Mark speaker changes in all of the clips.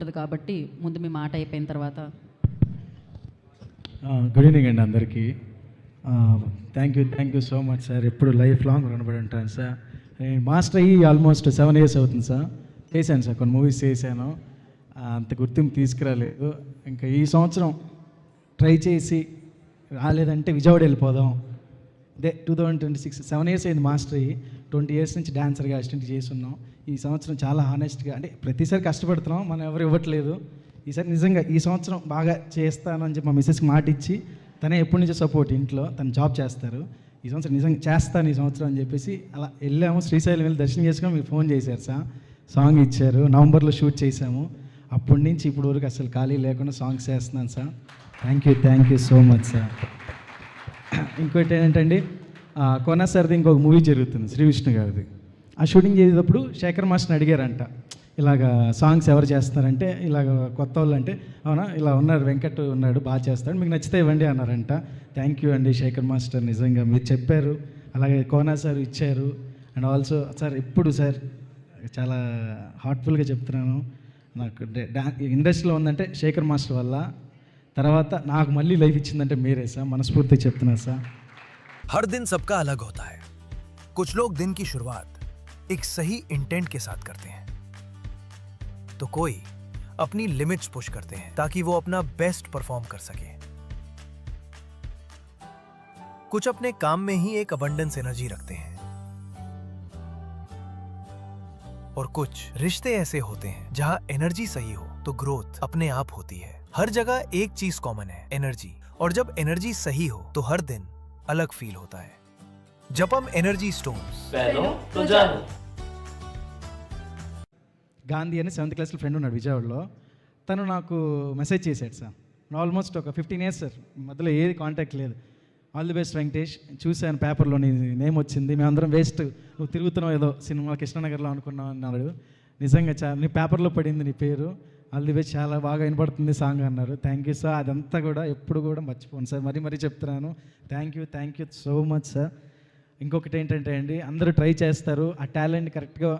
Speaker 1: ఉంటుంది కాబట్టి ముందు మీ మాట అయిపోయిన తర్వాత.
Speaker 2: గుడ్ ఈవినింగ్ అండి అందరికీ. Thank you so much sir. ఎప్పుడు లైఫ్ లాంగ్ రుణపడి ఉంటాను సార్. నేను మాస్టర్ అయ్యి ఆల్మోస్ట్ 7 years అవుతుంది సార్. చేశాను సార్, కొన్ని మూవీస్ చేశాను, అంత గుర్తింపు తీసుకురాలేదు. ఇంకా ఈ సంవత్సరం ట్రై చేసి రాలేదంటే విజయవాడ వెళ్ళిపోదాం. అదే 2026 7 years అయింది మాస్టర్ అయ్యి. 20 years నుంచి డాన్సర్గా అసిస్టెంట్ చేస్తున్నాం. ఈ సంవత్సరం చాలా హానెస్ట్గా, అంటే ప్రతిసారి కష్టపడుతున్నాం, మనం ఎవరు ఇవ్వట్లేదు. ఈసారి నిజంగా ఈ సంవత్సరం బాగా చేస్తాను అని చెప్పి మా మిస్సెస్కి మాట ఇచ్చి, తనే ఎప్పటి నుంచో సపోర్ట్, ఇంట్లో తను జాబ్ చేస్తారు. ఈ సంవత్సరం నిజంగా చేస్తాను ఈ సంవత్సరం అని చెప్పేసి అలా వెళ్ళాము. శ్రీశైలం వెళ్ళి దర్శనం చేసుకొని మీకు ఫోన్ చేశారు సార్, సాంగ్ ఇచ్చారు. నవంబర్లో షూట్ చేశాము. అప్పటి నుంచి ఇప్పుడు వరకు అసలు ఖాళీ లేకుండా సాంగ్స్ చేస్తున్నాను sir. Thank you so much sir. ఇంకోటి ఏంటంటే కోనా సార్ది ఇంకొక మూవీ జరుగుతుంది, శ్రీ విష్ణు గారిది. ఆ షూటింగ్ చేసేటప్పుడు శేఖర్ మాస్టర్ని అడిగారంట, ఇలాగ సాంగ్స్ ఎవరు చేస్తారంటే, ఇలాగ కొత్త వాళ్ళు అంటే, అవునా ఇలా ఉన్నారు, వెంకట్ ఉన్నాడు, బాగా చేస్తాడు, మీకు నచ్చితే ఇవ్వండి అన్నారంట. థ్యాంక్ యూ అండి శేఖర్ మాస్టర్, నిజంగా మీరు చెప్పారు, అలాగే కోనా సార్ ఇచ్చారు. అండ్ ఆల్సో సార్ ఎప్పుడు సార్ చాలా హార్ట్ఫుల్గా చెప్తున్నాను, నాకు ఇండస్ట్రీలో ఉందంటే శేఖర్ మాస్టర్ వల్ల, తర్వాత నాకు మళ్ళీ లైఫ్ ఇచ్చిందంటే మీరే సార్, మనస్ఫూర్తిగా చెప్తున్నారు సార్.
Speaker 3: हर दिन सबका अलग होता है. कुछ लोग दिन की शुरुआत एक सही इंटेंट के साथ करते हैं, तो कोई अपनी लिमिट्स पुश करते हैं ताकि वो अपना बेस्ट परफॉर्म कर सके. कुछ अपने काम में ही एक अबंडेंस एनर्जी रखते हैं, और कुछ रिश्ते ऐसे होते हैं जहां एनर्जी सही हो तो ग्रोथ अपने आप होती है. हर जगह एक चीज कॉमन है, एनर्जी. और जब एनर्जी सही हो तो हर दिन अलग फील होता है. जपम एनर्जी स्टोन्स.
Speaker 2: గాంధీ అని 7th క్లాస్లో ఫ్రెండ్ ఉన్నాడు విజయవాడలో. తను నాకు మెసేజ్ చేశాడు సార్. ఆల్మోస్ట్ ఒక 15 years సార్, మధ్యలో ఏది కాంటాక్ట్ లేదు. ఆల్ ది బెస్ట్ వెంకటేష్, చూశాను పేపర్లో నీ నేమ్ వచ్చింది, మేమందరం వేస్ట్, నువ్వు తిరుగుతున్నావు ఏదో సినిమా కృష్ణనగర్లో అనుకున్నావు అన్నాడు. నిజంగా నీ పేపర్లో పడింది నీ పేరు, ఆల్ ది బెస్ట్, చాలా బాగా వినపడుతుంది సాంగ్ అన్నారు. Thank you sir. అదంతా కూడా ఎప్పుడు కూడా మర్చిపోను సార్, మరీ చెప్తున్నాను. Thank you so much sir. ఇంకొకటి ఏంటంటే అండి, అందరూ ట్రై చేస్తారు, ఆ టాలెంట్ కరెక్ట్గా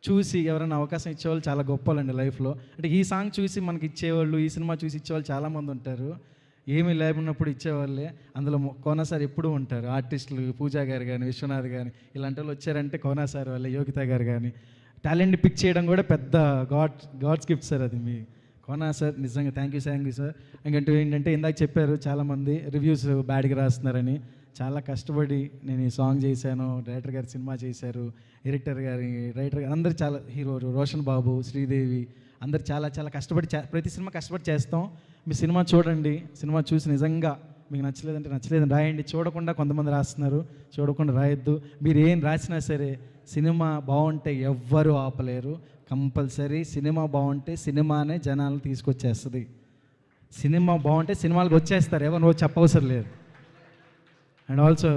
Speaker 2: చూసి ఎవరైనా అవకాశం ఇచ్చేవాళ్ళు చాలా గొప్పలండి లైఫ్లో. అంటే ఈ సాంగ్ చూసి మనకి ఇచ్చేవాళ్ళు, ఈ సినిమా చూసి ఇచ్చేవాళ్ళు చాలామంది ఉంటారు. ఏమీ లేకున్నప్పుడు ఇచ్చేవాళ్ళే. అందులో కోనా సార్ ఎప్పుడూ ఉంటారు. ఆర్టిస్టులు పూజా గారు కానీ, విశ్వనాథ్ కానీ, ఇలాంటి వాళ్ళు వచ్చారంటే కోనా సార్ వాళ్ళే, యోగిత గారు కానీ. టాలెంట్ని పిక్ చేయడం కూడా పెద్ద గాడ్స్ గిఫ్ట్ సార్ అది మీ కోనా సార్. నిజంగా థ్యాంక్ యూ సార్. ఇంకంటూ ఏంటంటే ఇందాక చెప్పారు చాలామంది రివ్యూస్ బ్యాడ్గా రాస్తున్నారని. చాలా కష్టపడి నేను ఈ సాంగ్ చేశాను, డైరెక్టర్ గారు సినిమా చేశారు, రైటర్ గారు అందరూ చాలా, హీరో రోషన్ బాబు, శ్రీదేవి, అందరు చాలా కష్టపడి ప్రతి సినిమా కష్టపడి చేస్తాం. మీ సినిమా చూడండి, సినిమా చూసి నిజంగా మీకు నచ్చలేదని రాయండి. చూడకుండా కొంతమంది రాస్తున్నారు, చూడకుండా రాయొద్దు. మీరు ఏం రాసినా సరే సినిమా బాగుంటే ఎవ్వరూ ఆపలేరు. కంపల్సరీ సినిమా బాగుంటే సినిమానే జనాలను తీసుకొచ్చేస్తుంది. సినిమా బాగుంటే సినిమాలకు వచ్చేస్తారు, ఎవరు చెప్పవసరం లేదు. అండ్ ఆల్సో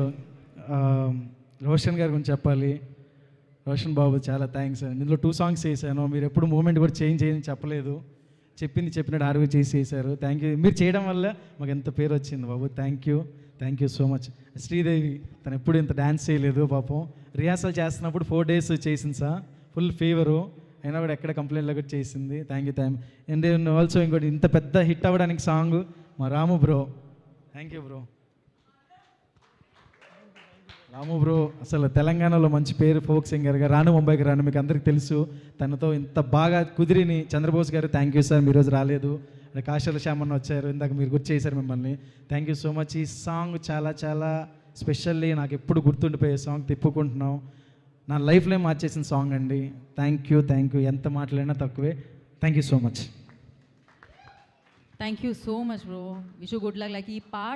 Speaker 2: రోషన్ గారి గురించి చెప్పాలి. రోషన్ బాబు చాలా థ్యాంక్స్ అండి. ఇందులో 2 songs చేశాను, మీరు ఎప్పుడు మూమెంట్ కూడా చేంజ్ చేయని చెప్పలేదు, చెప్పినట్టు ఆర్గ్యూ చేశారు. Thank you. మీరు చేయడం వల్ల మాకు ఎంత పేరు వచ్చింది బాబు. Thank you so much. Sridevi తను ఎప్పుడు ఇంత డ్యాన్స్ చేయలేదు పాపం. రిహార్సల్ చేస్తున్నప్పుడు 4 days చేసింది సార్, ఫుల్ ఫీవరు, అయినా కూడా ఎక్కడ కంప్లైంట్లో కూడా చేసింది. Thank you. అండ్ ఆల్సో ఇంకోటి, ఇంత పెద్ద హిట్ అవ్వడానికి సాంగ్ మా Ramu bro. Thank you bro. Ramu bro అసలు తెలంగాణలో మంచి పేరు, ఫోక్ సింగర్గా. రాను ముంబైకి రాను మీకు అందరికీ తెలుసు. తనతో ఇంత బాగా కుదిరిని చంద్రబోస్ గారు, థ్యాంక్ యూ సార్, మీరు రోజు రాలేదు. కాశల శ్యామన్న వచ్చారు, ఇందాక మీరు గుర్తు చేశారు మిమ్మల్ని. Thank you so much. ఈ సాంగ్ చాలా స్పెషల్లీ నాకు ఎప్పుడు గుర్తుండిపోయే సాంగ్. తిప్పుకుంటున్నాం, నా లైఫ్లో మార్చేసిన సాంగ్ అండి. Thank you. ఎంత మాట్లాడినా తక్కువే. Thank you so much.
Speaker 1: Thank you so much bro. Wish you good luck. Like ఈ పాట